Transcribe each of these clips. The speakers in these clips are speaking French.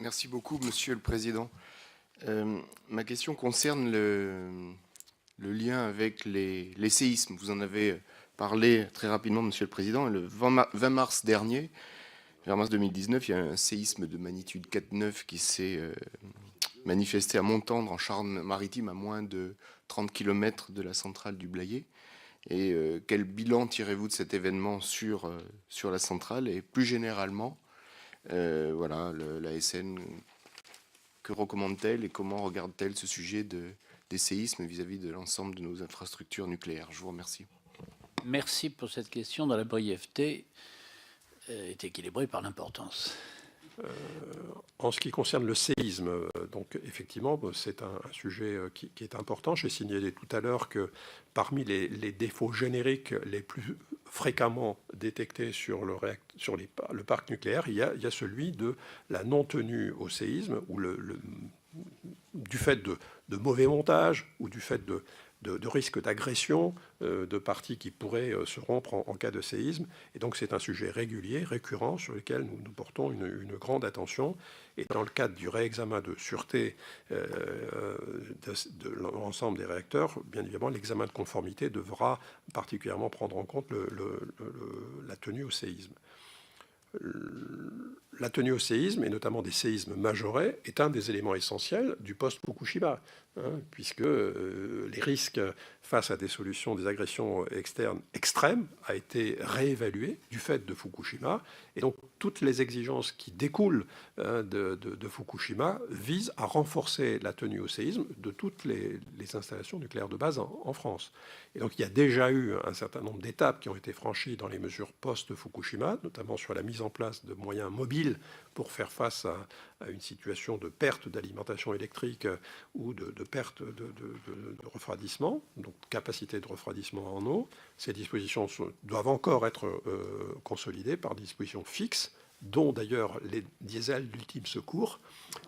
Merci beaucoup, Monsieur le Président. Ma question concerne le lien avec les séismes. Vous en avez parlé très rapidement, Monsieur le Président. Le 20 mars dernier, 20 mars 2019, il y a un séisme de magnitude 4,9 qui s'est manifesté à Montendre, en Charente-Maritime, à moins de 30 km de la centrale du Blayais. Et quel bilan tirez-vous de cet événement sur la centrale et plus généralement, voilà, l'ASN, que recommande-t-elle et comment regarde-t-elle ce sujet des séismes vis-à-vis de l'ensemble de nos infrastructures nucléaires? Je vous remercie. Merci pour cette question dont la brièveté est équilibrée par l'importance. En ce qui concerne le séisme, donc effectivement, c'est un sujet qui est important. J'ai signalé tout à l'heure que parmi les défauts génériques les plus fréquemment détectés sur le parc nucléaire, il y a celui de la non-tenue au séisme, ou du fait de mauvais montage, ou du fait de risques d'agression de parties qui pourraient se rompre en cas de séisme. Et donc c'est un sujet régulier, récurrent, sur lequel nous portons une grande attention. Et dans le cadre du réexamen de sûreté de l'ensemble des réacteurs, bien évidemment, l'examen de conformité devra particulièrement prendre en compte la tenue au séisme. La tenue au séisme, et notamment des séismes majorés, est un des éléments essentiels du post-Fukushima, puisque les risques face à des solutions, des agressions externes extrêmes, a été réévalué du fait de Fukushima. Et donc, toutes les exigences qui découlent de Fukushima visent à renforcer la tenue au séisme de toutes les installations nucléaires de base en France. Et donc, il y a déjà eu un certain nombre d'étapes qui ont été franchies dans les mesures post-Fukushima, notamment sur la mise en place de moyens mobiles pour faire face à une situation de perte d'alimentation électrique ou de perte de refroidissement, donc capacité de refroidissement en eau. Ces dispositions doivent encore être consolidées par des dispositions fixes, dont d'ailleurs les diesels d'ultime secours,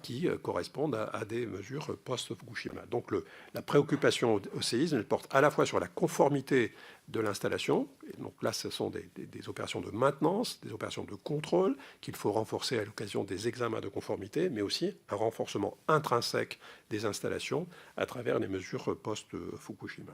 qui correspondent à des mesures post-Fukushima. Donc la préoccupation au séisme, elle porte à la fois sur la conformité de l'installation, et donc là ce sont des opérations de maintenance, des opérations de contrôle qu'il faut renforcer à l'occasion des examens de conformité, mais aussi un renforcement intrinsèque des installations à travers les mesures post-Fukushima.